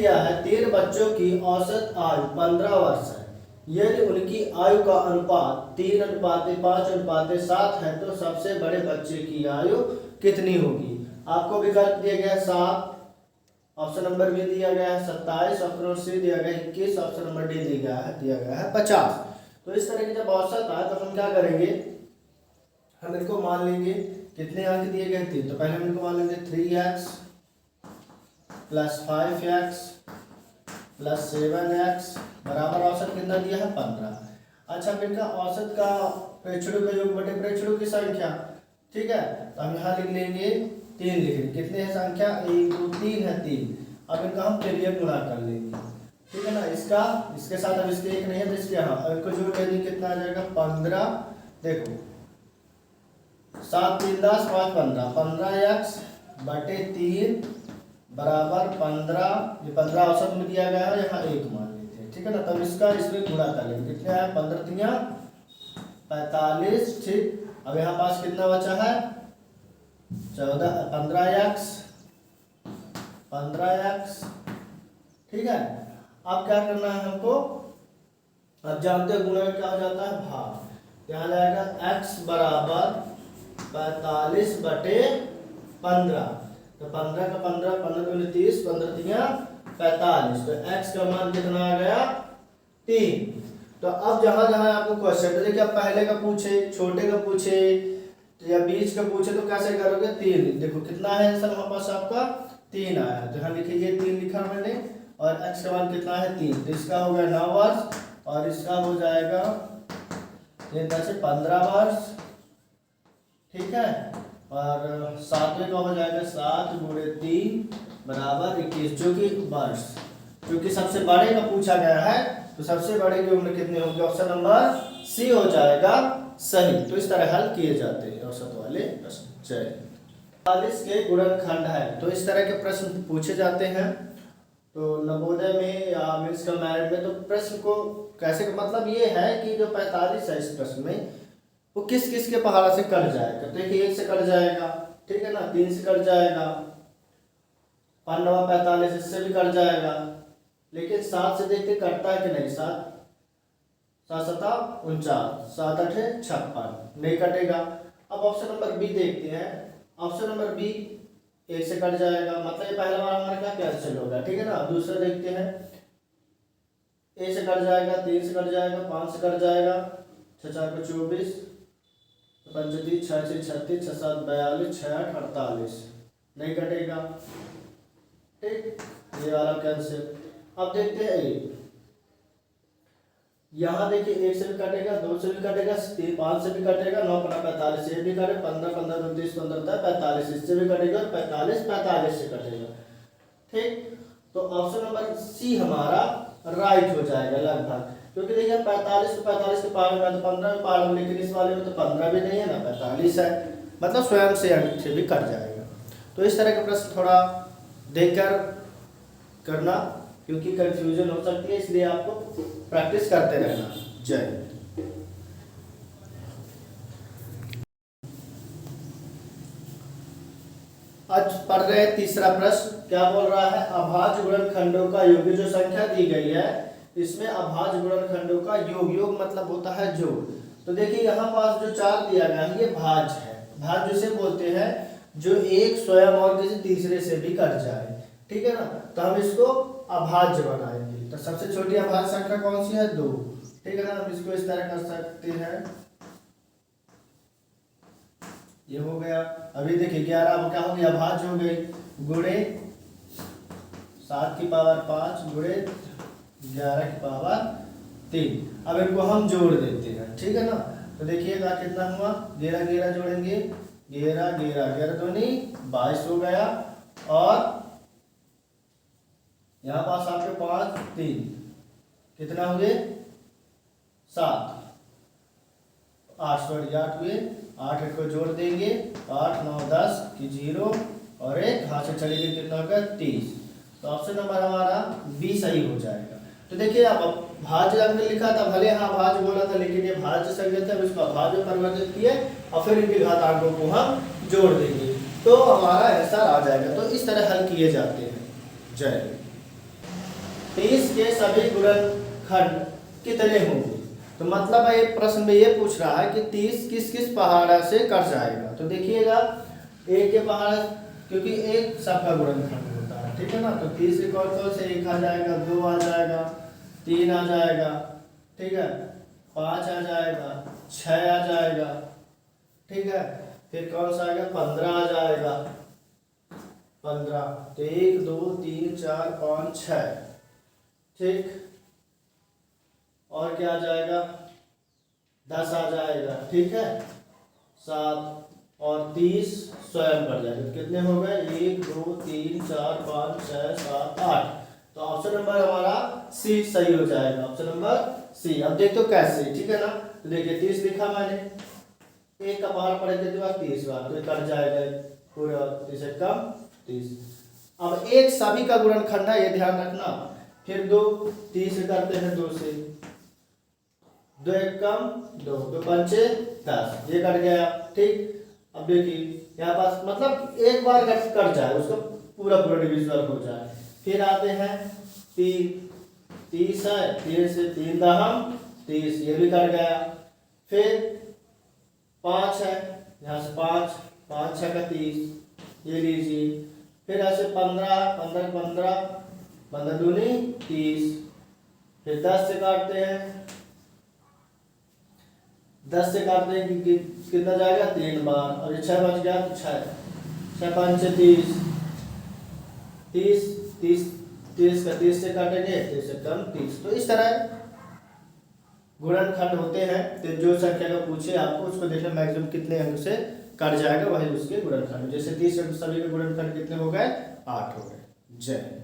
दिया है 3 बच्चों की औसत आयु 15 वर्ष है, यदि उनकी आयु का अनुपात 3:5:7 है तो सबसे बड़े बच्चे की आयु कितनी होगी। आपको विकल्प दिया गया 7, ऑप्शन नंबर बी दिया गया है 27, ऑप्शन नंबर सी दिया गया है 21, ऑप्शन नंबर डी दिया है 50। तो इस तरह की जब औसत आए तो हम क्या करेंगे, हम इनको मान लेंगे कितने अंक दिए गए थे, तो पहले हम इनको मान लेंगे 3x + 5x + 7x बराबर औसत कितना दिया है 15। अच्छा, फिर का औसत का प्रेक्षणों का योग बटे प्रेक्षणों की संख्या, ठीक है, तो हम यहाँ लिख लेंगे 3 लिख लेंगे, कितने है संख्या 1 2 3 है 3। अब इनका हम पहले गुणा कर लेंगे, ठीक है ना, इसका इसके साथ अब इसके एक नहीं है तो इसके यहाँ, अब इनको जोड़ लेंगे कितना आ जाएगा 15। देखो 7 3 10 5 15, 15x बटे 3 बराबर 15, ये 15 औसत में दिया गया है, यहाँ 1 मान लेते हैं, ठीक है ना। तब इसका इसमें गुणा कर लेंगे, कितने आया 15 3 45, ठीक। अब यहाँ पास कितना बचा है 14 15x, ठीक है। अब क्या करना है हमको, अब जानते हैं गुणा क्या हो जाता है भाग, यहाँ जाएगा x बराबर 45 बटे 15, तो 15 का 15 15 दूनी 30, 15 3 45, तो x का मान कितना आ गया 3। तो अब जहां जहां आपको क्वेश्चन, तो देखिए अब पहले का पूछे, छोटे का पूछे या बीच का पूछे तो कैसे करोगे 3, देखो कितना है आंसर हमारे पास आपका 3 आया, तो यहाँ लिखिए ये 3 लिखा मैंने, और x का मान कितना है 3, तो इसका हो गया 9 वर्ष और इसका हो जाएगा ये 10 से 15 वर्ष, ठीक है। और 7वें का हो जाएगा 7 × 3 बराबर 21, जो कि वर्ष, क्योंकि सबसे बड़े का पूछा गया है तो सबसे बड़े की उम्र कितनी होगी, ऑप्शन नंबर सी हो जाएगा सही। तो इस तरह हल किए जाते हैं औसत वाले प्रश्न। चलिए 45 के गुणनखंड है, तो इस तरह के प्रश्न पूछे जाते हैं। तो नवोदय में या मिल्स का मैरिट में तो प्रश्न को कैसे, मतलब ये है कि जो 45 है इस प्रश्न में वो किस किस के पहाड़ा से कट जाएगा, तो देखिए 1 से कट जाएगा, ठीक है ना, 3 से कट जाएगा, 5 9 45 इससे भी कट जाएगा, लेकिन 7 से देखते कटता है कि नहीं, 7 7 7 49, 7 8 56 नहीं कटेगा। अब ऑप्शन नंबर बी देखते हैं, ऑप्शन नंबर बी 1 से कट जाएगा, मतलब ये पहला बार हमारा क्या कैंसिल होगा, ठीक है ना। दूसरा देखते हैं, ए से कट जाएगा, 3 से कट जाएगा, 5 से कट जाएगा, 6 4 24, 5 3 6 6 36, 6 7 42, 6 8 48 नहीं कटेगा, ठीक, ये वाला कैंसिल। अब देखते हैं यहाँ देखिए 1 से भी कटेगा, 2 से भी कटेगा, 5 से भी कटेगा, 9 5 45 से भी कटे, 15 15 29 15 45 इससे भी कटेगा, 45 45 से कटेगा, ठीक। तो ऑप्शन नंबर सी हमारा राइट हो जाएगा लगभग, क्योंकि देखिए 45 के पार में तो 15 में पार में, लेकिन इस वाले में तो 15 भी नहीं है ना 45 है, मतलब स्वयं से अंक से भी कट जाएगा। तो इस तरह के प्रश्न थोड़ा देखकर करना, क्योंकि कंफ्यूजन हो सकती है, इसलिए आपको प्रैक्टिस करते रहना। जय। आज पढ़ रहे हैं तीसरा प्रश्न, क्या बोल रहा है, अभाज्य गुणनखंडों का योग, जो संख्या दी गई है इसमें अभाज्य गुणनखंडों का योग, योग मतलब होता है जोड़। तो देखिए यहाँ पास जो 4 दिया गया है ये भाज्य है, भाज्य जिसे बोलते हैं जो एक स्वयं और किसी तीसरे से भी कट जाए, ठीक है ना, तो हम इसको अभाज्य बनाएंगे। तो सबसे छोटी अभाज्य संख्या कौन सी है 2, ठीक है ना, हम इसको इस तरह कर सकते हैं, ये हो गया। अभी देखिए 11 अब क्या हो गया अभाज्य हो गई, गुणे 7 की पावर 5 गुणे 11 की पावर 3, अब इनको हम जोड़ देते हैं, ठीक है ना। तो देखिएगा कितना हुआ, 11 11 जोड़ेंगे, 11 11 11 दूनी 22 हो गया, और यहाँ पास आपके 5 3 कितना हुए 7 8 8 हुए, 8 को जोड़ देंगे, 8 9 10 की 0 और 1 हाथ से चलेंगे, कितना होगा 30। तो ऑप्शन नंबर हमारा बी सही हो जाएगा। तो देखिए अब भाज्य अंक लिखा था, भले हाँ भाज्य बोला था, लेकिन ये भाज्य संख्या था, इसको अभाज्य में परिवर्तित किए और फिर इनके घातांकों को हम जोड़ देंगे तो हमारा आंसर आ जाएगा। तो इस तरह हल किए जाते हैं। जय। के सभी गुणनखंड कितने होंगे। तो मतलब ये प्रश्न में ये पूछ रहा है कि 30 किस किस पहाड़ा से कट जाएगा। तो देखिएगा एक के पहाड़ा, क्योंकि एक सबका गुणनखंड होता है, ठीक है ना। तो 30 के कौन से 1 आ जाएगा, 2 आ जाएगा, 3 आ जाएगा, ठीक है, 5 आ जाएगा, 6 आ जाएगा, ठीक है, फिर कौन सा आएगा, 15 आ जाएगा, 15। तो 1 2 3 4 5 6, ठीक। और क्या आ जाएगा, 10 आ जाएगा, ठीक है, 7 और 30 स्वयं कर जाएगा। कितने हो गए, 1 2 3 4 5 6 7 8। तो ऑप्शन नंबर हमारा सी सही हो जाएगा, ऑप्शन नंबर सी। अब देखो कैसे, ठीक है ना। तो देखिए 30 लिखा मैंने, एक का बाहर पड़े कितने बार, 30 बार, तो कट जाएगा पूरा, 30 कम 30। अब एक सभी का गुणनखंड है, ये ध्यान रखना। फिर 2 30 से करते हैं, 2 से 2 1 कम 2, 2 पंचे 10, ये कट गया, ठीक। अब देखिए यहाँ पास मतलब एक बार कट जाए, उसका पूरा डिविजन हो जाए। फिर आते हैं 30 है, 3 से 3 दहम 30, ये भी कट गया। फिर 5 है, यहाँ से 5 5 6 का 30, ये लीजिए। फिर ऐसे 15 15 15 15 दूनी 30। फिर 10 से काटते हैं, 10 से काटते हैं कि कितना जाएगा, 3 बार, और ये 6 बच गया, तो 6 5 30 30 30 30 का 30 से काटेंगे, 30 से कम 30। तो इस तरह गुणनखंड होते हैं। तो जो संख्या का पूछे आपको उसको देखना मैक्सिमम कितने अंक से कट जाएगा, वही उसके गुणनखंड। जैसे 30 अंक सभी के गुणनखंड कितने हो गए, 8 हो गए। जय।